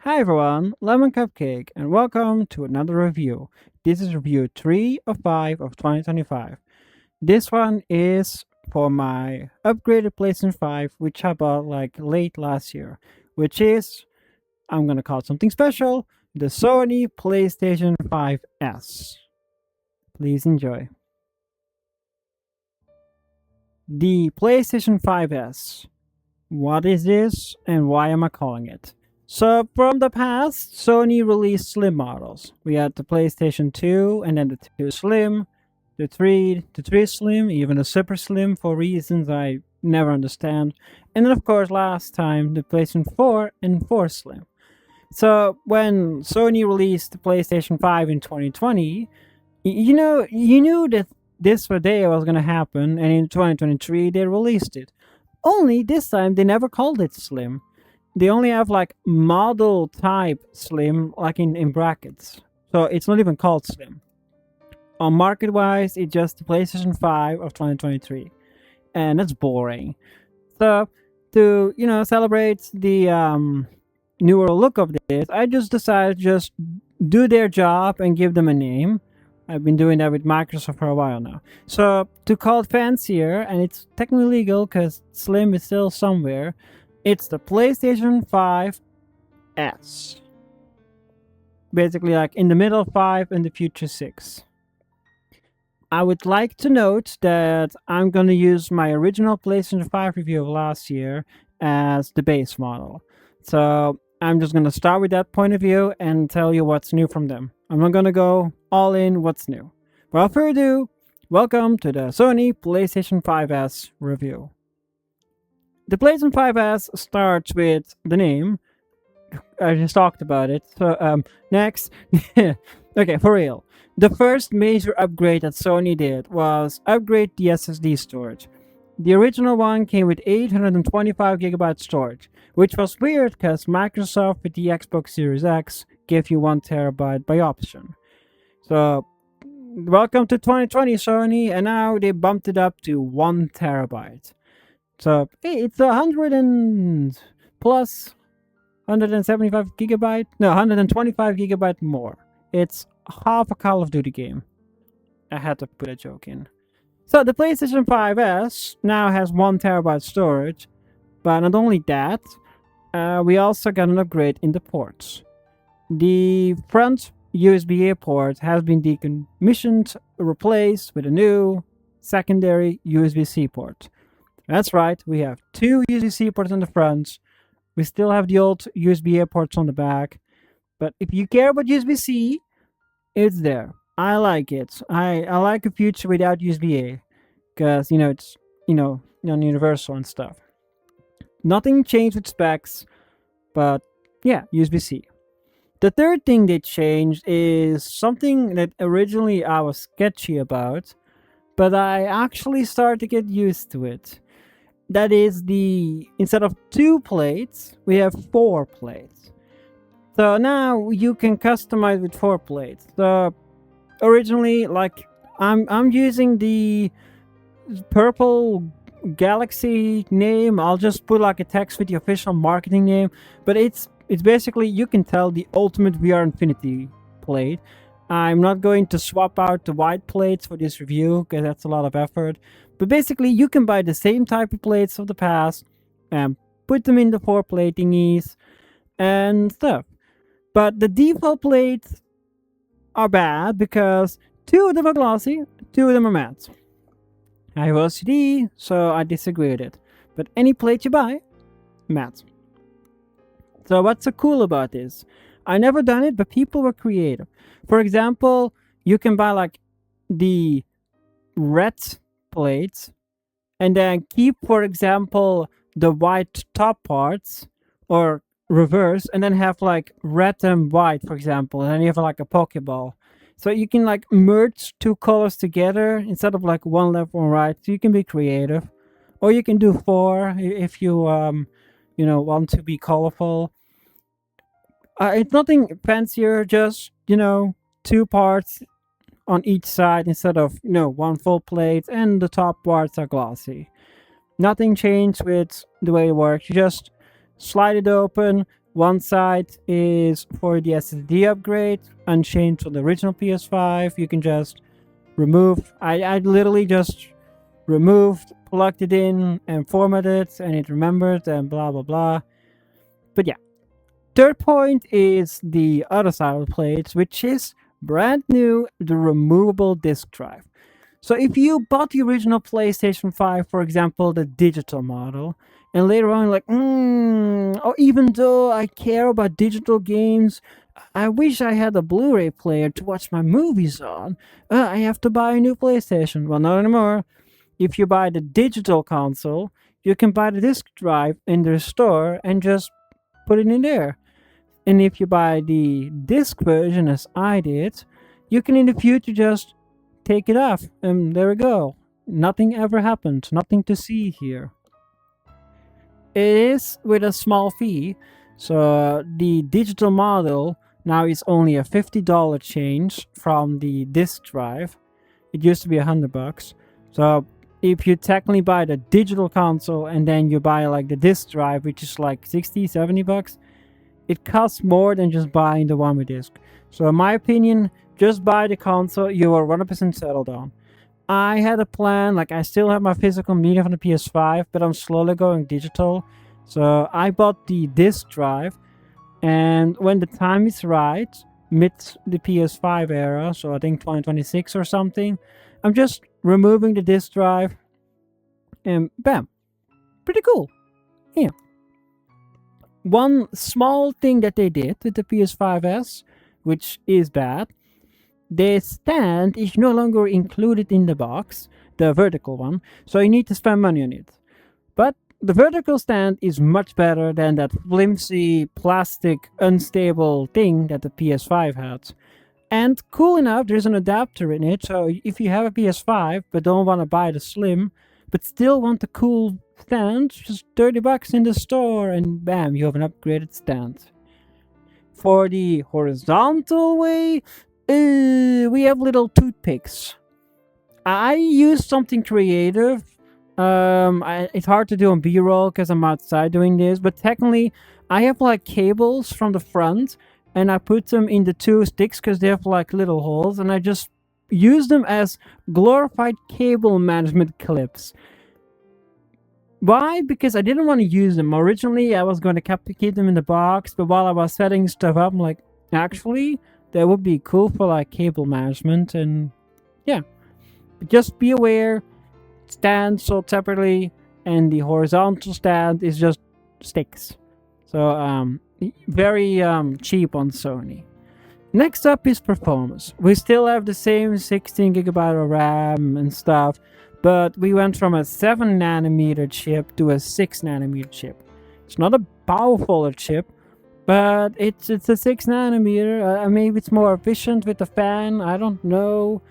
Hi everyone, Lemon Cupcake, and welcome to another review. This is review 3 of 5 of 2025. This one is for my upgraded PlayStation 5, which I bought like late last year, which is, I'm gonna call it something special, the Sony PlayStation 5S. Please enjoy. The PlayStation 5S. What is this and why am I calling it? So from the past, Sony released slim models. We had the PlayStation 2 and then the 2 Slim, the 3 Slim, even the Super Slim for reasons I never understand. And then of course last time the PlayStation 4 and 4 Slim. So when Sony released the PlayStation 5 in 2020, you knew that this day was going to happen, and in 2023 they released it. Only this time they never called it Slim. They only have like model type Slim, like in brackets. So it's not even called Slim. On market wise, it's just the PlayStation 5 of 2023. And that's boring. So to celebrate the newer look of this, I just decided to just do their job and give them a name. I've been doing that with Microsoft for a while now. So to call it fancier, and it's technically legal because Slim is still somewhere, it's the PlayStation 5S. Basically like in the middle of 5 and the future 6. I would like to note that I'm going to use my original PlayStation 5 review of last year as the base model. So I'm just going to start with that point of view and tell you what's new from them. I'm not going to go all in what's new. Without further ado, welcome to the Sony PlayStation 5S review. The PlayStation 5S starts with the name. I just talked about it. So next. Okay, for real. The first major upgrade that Sony did was upgrade the SSD storage. The original one came with 825GB storage, which was weird because Microsoft with the Xbox Series X gave you 1TB by option. So, welcome to 2020, Sony, and now they bumped it up to 1TB. So, hey, it's 100 and plus 175GB? No, 125GB more. It's half a Call of Duty game. I had to put a joke in. So the PlayStation 5S now has 1TB storage, but not only that, we also got an upgrade in the ports. The front USB-A port has been decommissioned, replaced with a new secondary USB-C port. That's right, we have two USB-C ports on the front. We still have the old USB-A ports on the back, but if you care about USB-C, it's there. I like it. I like a future without USB-A because it's non-universal and stuff. Nothing changed with specs, but yeah, USB-C. The third thing they changed is something that originally I was sketchy about, but I actually started to get used to it. That is instead of 2 plates, we have 4 plates. So now you can customize with 4 plates. So originally, like I'm using the purple Galaxy name. I'll just put like a text with the official marketing name, but it's basically, you can tell, the ultimate VRInfinity plate. I'm not going to swap out the white plates for this review because that's a lot of effort. But basically, you can buy the same type of plates of the past and put them in the 4 plate thingies and stuff. But the default plates are bad because 2 of them are glossy, 2 of them are matte. I have OCD, so I disagree with it. But any plate you buy, matte. So what's so cool about this? I never done it, but people were creative. For example, you can buy like the red plates and then keep, for example, the white top parts, or reverse, and then have like red and white, for example, and then you have like a Pokeball. So you can like merge 2 colors together instead of like one left, one right. So you can be creative, or you can do 4 if you want to be colorful. It's nothing fancier, just 2 parts on each side instead of 1 full plate, and the top parts are glossy. Nothing changed with the way it works. You just slide it open, One side is for the SSD upgrade, unchanged from the original PS5. You can just remove. I literally just removed, plugged it in, and formatted it, and it remembered, and blah blah blah. But yeah, third point is the other side of the plate, which is brand new, the removable disk drive. So if you bought the original PlayStation 5, for example, the digital model, and later on like, or even though I care about digital games, I wish I had a Blu-ray player to watch my movies on. I have to buy a new PlayStation. Well, not anymore. If you buy the digital console, you can buy the disk drive in the store and just put it in there. And if you buy the disc version, as I did, you can in the future just take it off, and there we go. Nothing ever happened. Nothing to see here. It is with a small fee. So the digital model now is only a $50 change from the disc drive. It used to be $100. So if you technically buy the digital console and then you buy like the disc drive, which is like 60, $70, it costs more than just buying the one with disc. So in my opinion, just buy the console, you are 100% settled on. I had a plan, like I still have my physical media from the PS5, but I'm slowly going digital. So I bought the disc drive, and when the time is right, mid the PS5 era, so I think 2026 or something, I'm just removing the disc drive, and bam, pretty cool. Yeah. One small thing that they did with the PS5s, which is bad, the stand is no longer included in the box, the vertical one, so you need to spend money on it. But the vertical stand is much better than that flimsy, plastic, unstable thing that the PS5 had. And cool enough, there's an adapter in it, so if you have a PS5 but don't want to buy the slim, but still want the cool stand, just $30 in the store, and bam, you have an upgraded stand. For the horizontal way, we have little toothpicks. I use something creative. It's hard to do on B-roll because I'm outside doing this, but technically, I have like cables from the front, and I put them in the two sticks because they have like little holes, and I just use them as glorified cable management clips. Why? Because I didn't want to use them. Originally, I was going to keep them in the box, but while I was setting stuff up, I'm like, actually, that would be cool for like cable management, and yeah. But just be aware, stand sold separately, and the horizontal stand is just sticks. So very cheap on Sony. Next up is performance. We still have the same 16GB of RAM and stuff, but we went from a 7nm chip to a 6nm chip. It's not a powerful chip, but it's a 6nm. Maybe it's more efficient with the fan. I don't know.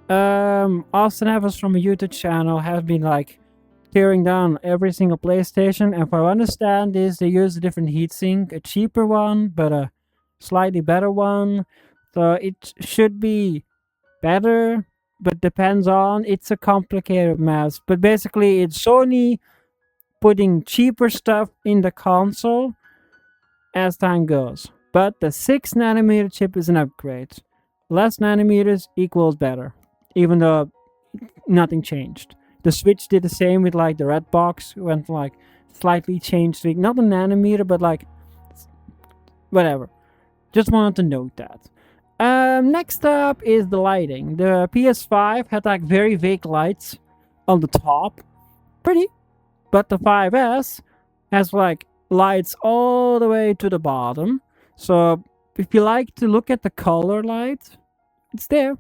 Austin Evans from a YouTube channel has been like tearing down every single PlayStation, and if I understand this, they use a different heatsink, a cheaper one, but a slightly better one. So it should be better, but depends on. It's a complicated mess. But basically, it's Sony putting cheaper stuff in the console as time goes. But the 6nm chip is an upgrade. Less nanometers equals better, even though nothing changed. The Switch did the same with like the red box, went like slightly changed, not a nanometer, but like whatever. Just wanted to note that. Next up is the lighting. The PS5 had like very vague lights on the top, pretty, but the 5S has like lights all the way to the bottom. So if you like to look at the color light, it's there.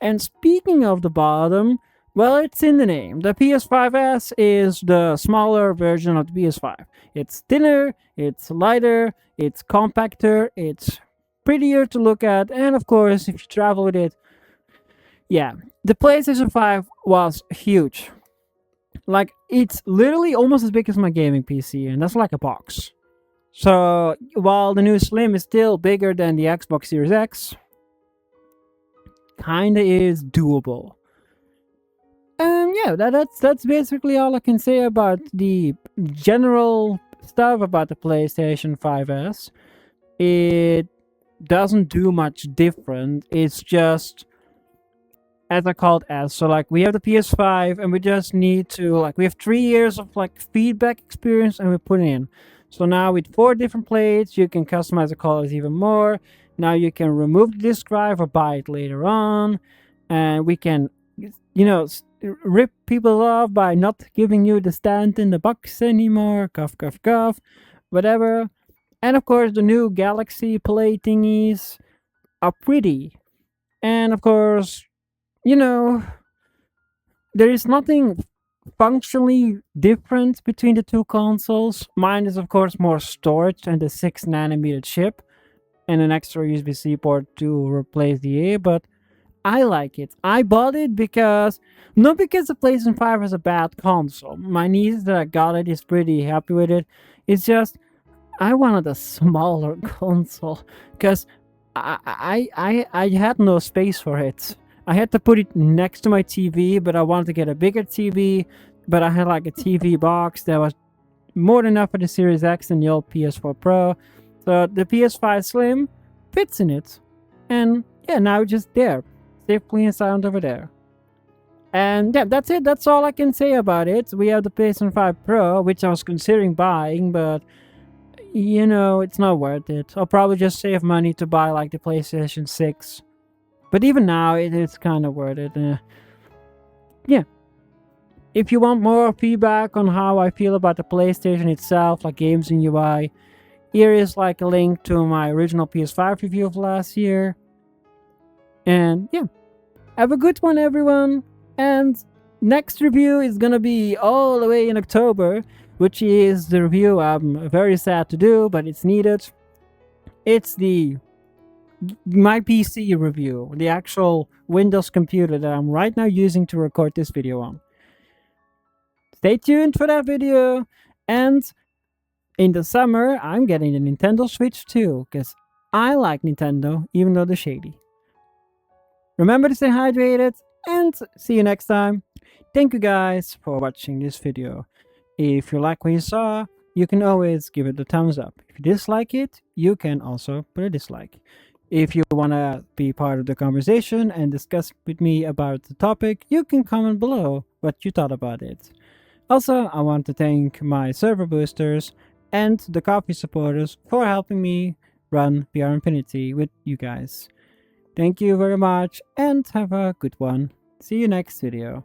And speaking of the bottom, well, it's in the name. The PS5S is the smaller version of the PS5. It's thinner, it's lighter, it's compacter, it's prettier to look at, and of course, if you travel with it, yeah, the PlayStation 5 was huge. Like, it's literally almost as big as my gaming PC, and that's like a box. So, while the new Slim is still bigger than the Xbox Series X, kinda is doable. Yeah, that's basically all I can say about the general stuff about the PlayStation 5S. It doesn't do much different. It's just as I called S. So like we have the PS5 and we just need to like we have 3 years of like feedback experience and we put it in. So now with 4 different plates, you can customize the colors even more. Now you can remove the disk drive or buy it later on, and we can, rip people off by not giving you the stand in the box anymore. Cough, cough, cough, whatever. And of course, the new Galaxy plate thingies are pretty. And of course, there is nothing functionally different between the two consoles. Mine is, of course, more storage and the 6 nanometer chip, and an extra USB-C port to replace the A, but I like it. I bought it because, not because the PlayStation 5 is a bad console. My niece that got it is pretty happy with it. It's just, I wanted a smaller console because I had no space for it. I had to put it next to my TV, but I wanted to get a bigger TV, but I had like a TV box that was more than enough for the Series X and the old PS4 Pro. So the PS5 Slim fits in it. And yeah, now it's just there, safely and sound over there. And yeah, that's it. That's all I can say about it. We have the PlayStation 5 Pro, which I was considering buying, but it's not worth it. I'll probably just save money to buy like the PlayStation 6. But even now, it is kind of worth it. Yeah. If you want more feedback on how I feel about the PlayStation itself, like games and UI, here is like a link to my original PS5 review of last year. And yeah, have a good one, everyone. And next review is gonna be all the way in October, which is the review I'm very sad to do, but it's needed. It's my PC review, the actual Windows computer that I'm right now using to record this video on. Stay tuned for that video, and in the summer, I'm getting the Nintendo Switch too, because I like Nintendo, even though they're shady. Remember to stay hydrated, and see you next time. Thank you guys for watching this video. If you like what you saw, you can always give it a thumbs up. If you dislike it, you can also put a dislike. If you want to be part of the conversation and discuss with me about the topic, you can comment below what you thought about it. Also, I want to thank my server boosters and the coffee supporters for helping me run VRInfinity with you guys. Thank you very much and have a good one. See you next video.